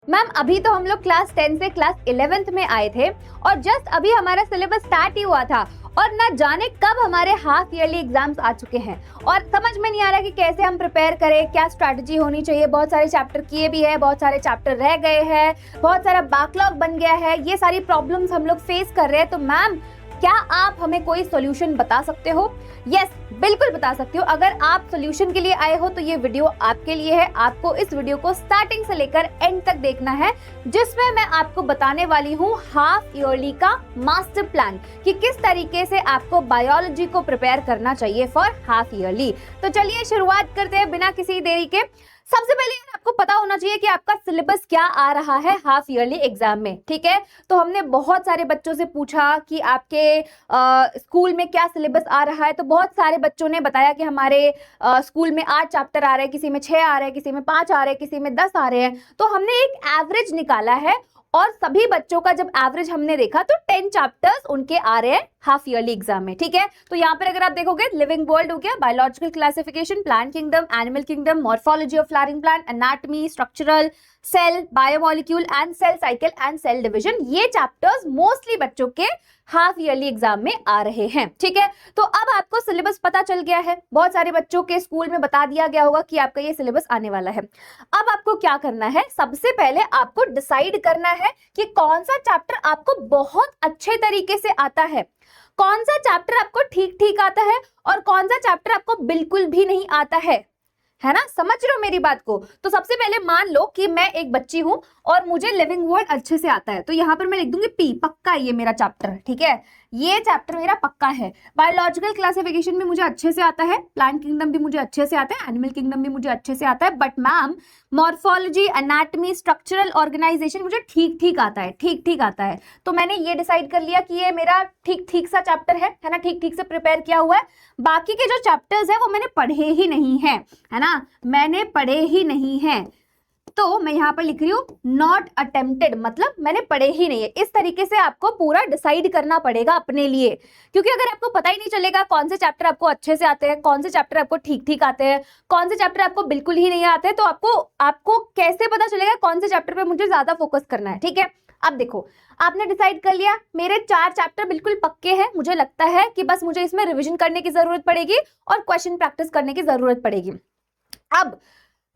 Ma'am अभी तो हम लोग क्लास 10 से क्लास 11th में आए थे और जस्ट अभी हमारा सिलेबस स्टार्ट ही हुआ था और ना जाने कब हमारे हाफ ईयरली एग्जाम्स आ चुके हैं और समझ में नहीं आ रहा कि कैसे हम प्रिपेयर करें, क्या स्ट्रैटेजी होनी चाहिए। बहुत सारे चैप्टर किए भी है, बहुत सारे चैप्टर रह गए हैं, बहुत सारा बैकलॉग बन गया है, ये सारी प्रॉब्लम्स हम लोग फेस कर रहे हैं। तो मैम क्या आप हमें कोई सॉल्यूशन बता सकते हो? यस, बिल्कुल बता सकते हो। अगर आप सॉल्यूशन के लिए आए हो तो ये वीडियो आपके लिए है। आपको इस वीडियो को स्टार्टिंग से लेकर एंड तक देखना है, जिसमें मैं आपको बताने वाली हूँ हाफ ईयरली का मास्टर प्लान कि किस तरीके से आपको बायोलॉजी को प्रिपेयर करना चाहिए फॉर हाफ ईयरली। तो चलिए शुरुआत करते हैं बिना किसी देरी के। सबसे पहले आपको पता होना चाहिए कि आपका सिलेबस क्या आ रहा है हाफ ईयरली एग्जाम में, ठीक है। तो हमने बहुत सारे बच्चों से पूछा कि आपके स्कूल में क्या सिलेबस आ रहा है, तो बहुत सारे बच्चों ने बताया कि हमारे स्कूल में 8 चैप्टर आ रहे हैं, किसी में 6 आ रहे हैं, किसी में 5 आ रहे हैं, किसी में 10 आ रहे हैं। तो हमने एक एवरेज निकाला है और सभी बच्चों का जब एवरेज हमने देखा तो 10 चैप्टर्स उनके आ रहे हैं हाफ ईयरली एग्जाम में, ठीक है। तो यहाँ पर अगर आप देखोगे लिविंग वर्ल्ड हो गया, biological classification, plant kingdom, animal kingdom, morphology of flowering plant, anatomy, structural, cell, biomolecule and cell cycle and cell division, ये चैप्टर्स मोस्टली बच्चों के हाफ ईयरली एग्जाम में आ रहे हैं, ठीक है। तो अब आपको सिलेबस पता चल गया है, बहुत सारे बच्चों के स्कूल में बता दिया गया होगा कि आपका ये सिलेबस आने वाला है। अब आपको क्या करना है, सबसे पहले आपको डिसाइड करना है कि कौन सा चैप्टर आपको बहुत अच्छे तरीके से आता है, कौन सा चैप्टर आपको ठीक ठीक आता है और कौन सा चैप्टर आपको बिल्कुल भी नहीं आता है ना। समझ रहे हो मेरी बात को? तो सबसे पहले मान लो कि मैं एक बच्ची हूं और मुझे लिविंग वर्ल्ड अच्छे से आता है, तो यहां पर मैं लिख दूंगी पी, पक्का ये मेरा चैप्टर, ठीक है, ये चैप्टर मेरा पक्का है। बायोलॉजिकल क्लासिफिकेशन भी मुझे अच्छे से आता है, प्लांट किंगडम भी मुझे अच्छे से आता है, एनिमल किंगडम भी मुझे अच्छे से आता है, but ma'am morphology, anatomy, structural organisation मुझे ठीक ठीक आता है, ठीक ठीक आता है। तो मैंने ये डिसाइड कर लिया कि ये मेरा ठीक ठीक सा चैप्टर है ना, ठीक ठीक से प्रिपेयर किया हुआ है। बाकी के जो चैप्टर्स है वो मैंने पढ़े ही नहीं है ना, मैंने पढ़े ही नहीं है। तो मैं यहां पर लिख रही हूं नॉट अटेम्प्टेड, मतलब मैंने पढ़े ही नहीं है। इस तरीके से आपको पूरा डिसाइड करना पड़ेगा अपने लिए, क्योंकि अगर आपको पता ही नहीं चलेगा कौन से चैप्टर आपको अच्छे से आते हैं, कौन से चैप्टर आपको ठीक ठीक आते हैं, कौन से चैप्टर आपको बिल्कुल ही नहीं आते, तो आपको कैसे पता चलेगा कौन से चैप्टर पे मुझे ज्यादा फोकस करना है, ठीक है। अब देखो, आपने डिसाइड कर लिया मेरे 4 चैप्टर बिल्कुल पक्के हैं, मुझे लगता है कि बस मुझे इसमें रिवीजन करने की जरूरत पड़ेगी और क्वेश्चन प्रैक्टिस करने की जरूरत पड़ेगी। अब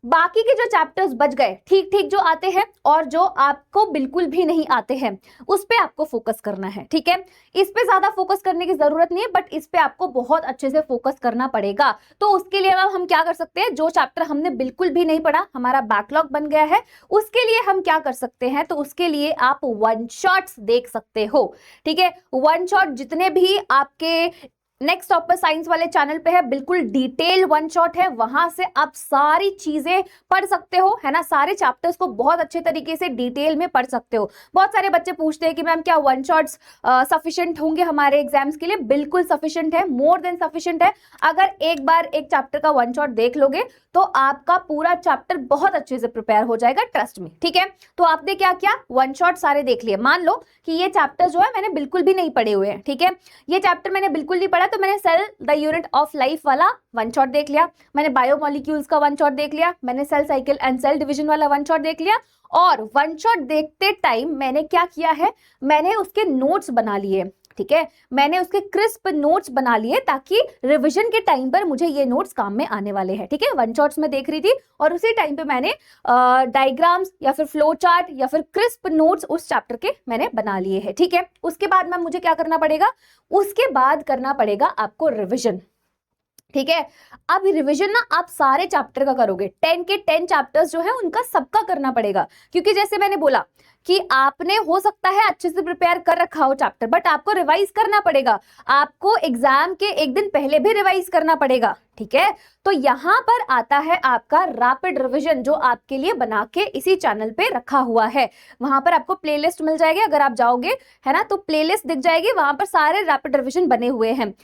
बाकी के जो चैप्टर्स बच गए ठीक ठीक जो आते हैं और जो आपको बिल्कुल भी नहीं आते हैं, उस पे आपको फोकस करना है, ठीक है। इस पे ज्यादा फोकस करने की जरूरत नहीं है, बट इस पे आपको बहुत अच्छे से फोकस करना पड़ेगा। तो उसके लिए हम क्या कर सकते हैं, जो चैप्टर हमने बिल्कुल भी नहीं पढ़ा, हमारा बैकलॉग बन गया है, उसके लिए हम क्या कर सकते हैं, तो उसके लिए आप वन शॉट्स देख सकते हो, ठीक है। वन शॉट जितने भी आपके नेक्स्ट टॉप पर साइंस वाले चैनल पे है, बिल्कुल डिटेल वन शॉट है, वहां से आप सारी चीजें पढ़ सकते हो, है ना, सारे चैप्टर्स को बहुत अच्छे तरीके से डिटेल में पढ़ सकते हो। बहुत सारे बच्चे पूछते हैं कि मैम क्या वन शॉट्स सफिशिएंट होंगे हमारे एग्जाम्स के लिए? बिल्कुल सफिशिएंट है, मोर देन सफिशिएंट है। अगर एक बार एक चैप्टर का वन शॉट देख लोगे तो आपका पूरा चैप्टर बहुत अच्छे से प्रिपेयर हो जाएगा, ट्रस्ट में, ठीक है। तो आपने क्या किया, वन शॉट सारे देख लिए। मान लो कि ये चैप्टर जो है मैंने बिल्कुल भी नहीं पढ़े हुए हैं, ठीक है, ये चैप्टर मैंने बिल्कुल नहीं पढ़ा, तो मैंने cell the unit of life वाला वन शॉट देख लिया, मैंने बायोमोलिक्यूल्स का वन शॉट देख लिया, मैंने cell cycle and cell division वाला वन शॉट देख लिया। और वन शॉट देखते टाइम मैंने क्या किया है, मैंने उसके नोट्स बना लिए, ठीक है, मैंने उसके क्रिस्प नोट्स बना लिए ताकि रिवीजन के टाइम पर मुझे ये नोट्स काम में आने वाले हैं, ठीक है। वन शॉट्स में देख रही थी और उसी टाइम पे मैंने डायग्राम्स या फिर फ्लो चार्ट या फिर क्रिस्प नोट्स उस चैप्टर के मैंने बना लिए हैं, ठीक है। उसके बाद में मुझे क्या करना पड़ेगा, उसके बाद करना पड़ेगा आपको रिविजन, ठीक है। अब रिवीजन ना आप सारे चैप्टर का करोगे, 10 के 10 चैप्टर्स जो है उनका सबका करना पड़ेगा, क्योंकि जैसे मैंने बोला कि आपने हो सकता है अच्छे से प्रिपेयर कर रखा हो चैप्टर, बट आपको रिवाइज करना पड़ेगा, आपको एग्जाम के एक दिन पहले भी रिवाइज करना पड़ेगा, ठीक है। तो यहां पर आता है आपका रैपिड रिवीजन, जो आपके लिए बना के इसी चैनल पे रखा हुआ है। वहां पर आपको प्लेलिस्ट मिल जाएगी, अगर आप जाओगे, है ना, तो प्लेलिस्ट दिख जाएगी, वहां पर सारे रैपिड रिवीजन बने हुए हैं।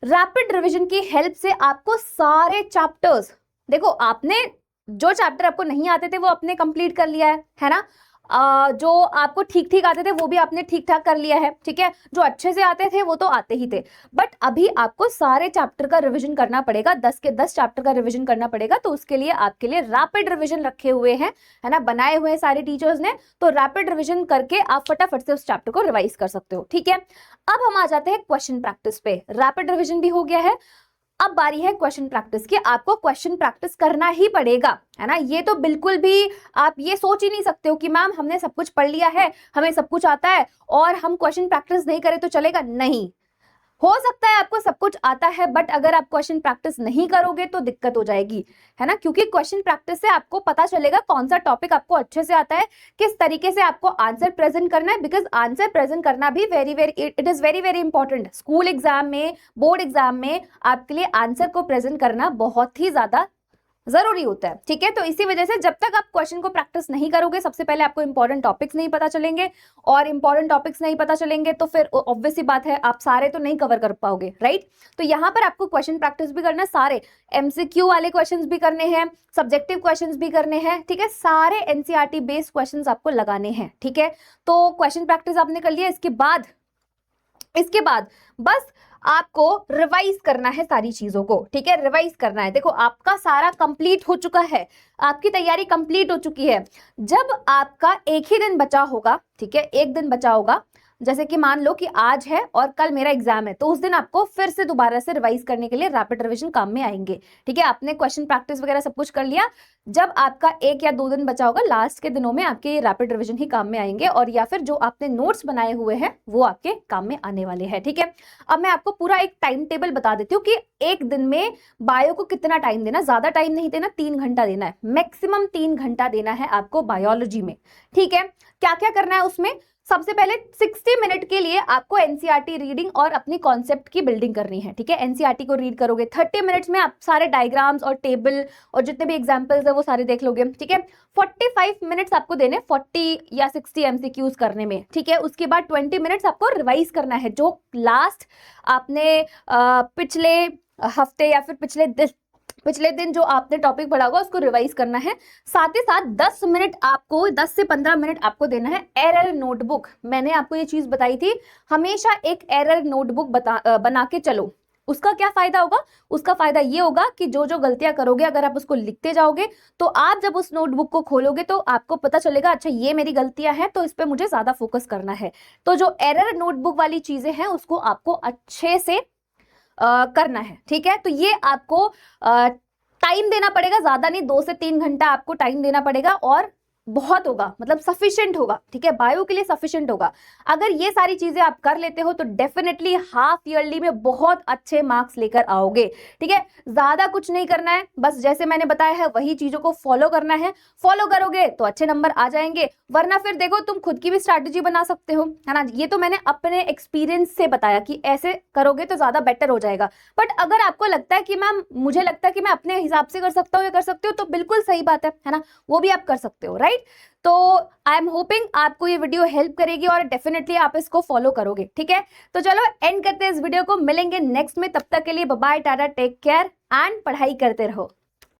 रैपिड रिवीजन की हेल्प से आपको सारे चैप्टर्स, देखो आपने जो चैप्टर आपको नहीं आते थे वो आपने कंप्लीट कर लिया है ना, जो आपको ठीक ठीक आते थे वो भी आपने ठीक ठाक कर लिया है, ठीक है, जो अच्छे से आते थे वो तो आते ही थे, बट अभी आपको सारे चैप्टर का रिवीजन करना पड़ेगा, 10 के 10 चैप्टर का रिवीजन करना पड़ेगा। तो उसके लिए आपके लिए रैपिड रिवीजन रखे हुए हैं, है ना, बनाए हुए हैं सारे टीचर्स ने। तो रैपिड रिवीजन करके आप फटाफट से उस चैप्टर को रिवाइज कर सकते हो, ठीक है। अब हम आ जाते हैं क्वेश्चन प्रैक्टिस पे। रैपिड रिवीजन भी हो गया है, अब बारी है क्वेश्चन प्रैक्टिस की। आपको क्वेश्चन प्रैक्टिस करना ही पड़ेगा, है ना। ये तो बिल्कुल भी आप ये सोच ही नहीं सकते हो कि मैम हमने सब कुछ पढ़ लिया है, हमें सब कुछ आता है और हम क्वेश्चन प्रैक्टिस नहीं करें तो चलेगा। नहीं, हो सकता है आपको सब कुछ आता है, बट अगर आप क्वेश्चन प्रैक्टिस नहीं करोगे तो दिक्कत हो जाएगी, है ना। क्योंकि क्वेश्चन प्रैक्टिस से आपको पता चलेगा कौन सा टॉपिक आपको अच्छे से आता है, किस तरीके से आपको आंसर प्रेजेंट करना है। बिकॉज आंसर प्रेजेंट करना भी it is very very important. School exam में, बोर्ड एग्जाम में आपके लिए आंसर को प्रेजेंट करना बहुत ही ज्यादा जरूरी होता है, ठीक है। तो इसी वजह से जब तक आप क्वेश्चन को प्रैक्टिस नहीं करोगे, सबसे पहले आपको इंपॉर्टेंट टॉपिक्स नहीं पता चलेंगे, और इंपॉर्टेंट टॉपिक्स नहीं पता चलेंगे तो फिर ऑब्वियस सी बात है आप सारे तो नहीं कवर कर पाओगे, राइट। तो यहाँ पर आपको क्वेश्चन प्रैक्टिस भी करना है, सारे एमसीक्यू वाले क्वेश्चंस भी करने हैं, सब्जेक्टिव क्वेश्चंस भी करने हैं, ठीक है। सारे एनसीईआरटी बेस्ड क्वेश्चंस आपको लगाने हैं, ठीक है। तो क्वेश्चन प्रैक्टिस आपने कर लिया, इसके बाद बस आपको रिवाइज करना है सारी चीजों को, ठीक है, रिवाइज करना है। देखो आपका सारा कंप्लीट हो चुका है, आपकी तैयारी कंप्लीट हो चुकी है। जब आपका एक ही दिन बचा होगा, ठीक है, एक दिन बचा होगा, जैसे कि मान लो कि आज है और कल मेरा एग्जाम है, तो उस दिन आपको फिर से दोबारा से रिवाइज करने के लिए रैपिड रिवीजन काम में आएंगे, ठीक है। आपने क्वेश्चन प्रैक्टिस वगैरह सब कुछ कर लिया, जब आपका 1 या 2 दिन बचा होगा, लास्ट के दिनों में आपके रैपिड रिवीजन ही काम में आएंगे, और या फिर जो आपने नोट्स बनाए हुए हैं वो आपके काम में आने वाले हैं, ठीक है। अब मैं आपको पूरा एक टाइम टेबल बता देती हूँ कि एक दिन में बायो को कितना टाइम देना। ज्यादा टाइम नहीं देना, 3 घंटा देना है, मैक्सिमम 3 घंटा देना है आपको बायोलॉजी में, ठीक है। क्या क्या करना है उसमें? सबसे पहले 60 मिनट के लिए आपको एनसीईआरटी रीडिंग और अपनी कॉन्सेप्ट की बिल्डिंग करनी है, ठीक है। एनसीईआरटी को रीड करोगे, 30 मिनट्स में आप सारे डायग्राम्स और टेबल और जितने भी एग्जांपल्स है वो सारे देख लोगे, ठीक है। 45 मिनट्स आपको देने 40 या 60 एमसीक्यूज करने में, ठीक है। उसके बाद 20 मिनट्स आपको रिवाइज करना है, जो लास्ट आपने पिछले हफ्ते या फिर पिछले दिन जो आपने टॉपिक पढ़ा होगा उसको रिवाइज करना है। साथ ही साथ 10 मिनट आपको, 10 से 15 मिनट आपको देना है एरर नोटबुक। मैंने आपको ये चीज बताई थी, हमेशा एक एरर नोटबुक बना के चलो। उसका क्या फायदा होगा? उसका फायदा ये होगा कि जो जो गलतियां करोगे अगर आप उसको लिखते जाओगे तो आप जब उस नोटबुक को खोलोगे तो आपको पता चलेगा अच्छा ये मेरी गलतियां हैं तो इस पे मुझे ज्यादा फोकस करना है। तो जो एरर नोटबुक वाली चीजें हैं उसको आपको अच्छे से करना है, ठीक है। तो ये आपको टाइम देना पड़ेगा, ज्यादा नहीं, 2 से 3 घंटा आपको टाइम देना पड़ेगा, और बहुत होगा, मतलब सफिशिएंट होगा, ठीक है, बायो के लिए सफिशिएंट होगा। अगर ये सारी चीजें आप कर लेते हो तो डेफिनेटली हाफ ईयरली में बहुत अच्छे मार्क्स लेकर आओगे, ठीक है। ज्यादा कुछ नहीं करना है, बस जैसे मैंने बताया है वही चीजों को फॉलो करना है। फॉलो करोगे तो अच्छे नंबर आ जाएंगे, वरना फिर देखो तुम खुद की भी स्ट्रैटेजी बना सकते हो, है ना। ये तो मैंने अपने एक्सपीरियंस से बताया कि ऐसे करोगे तो ज्यादा बेटर हो जाएगा। बट अगर आपको लगता है कि मैम मुझे लगता है कि मैं अपने हिसाब से कर सकता हूँ या कर सकती हूँ, तो बिल्कुल सही बात है ना, वो भी आप कर सकते हो, राइट। तो आई एम होपिंग आपको ये वीडियो हेल्प करेगी और डेफिनेटली आप इसको फॉलो करोगे, ठीक है। तो चलो एंड करते हैं इस वीडियो को, मिलेंगे नेक्स्ट में, तब तक के लिए bye bye, tata, take care and पढ़ाई करते रहो।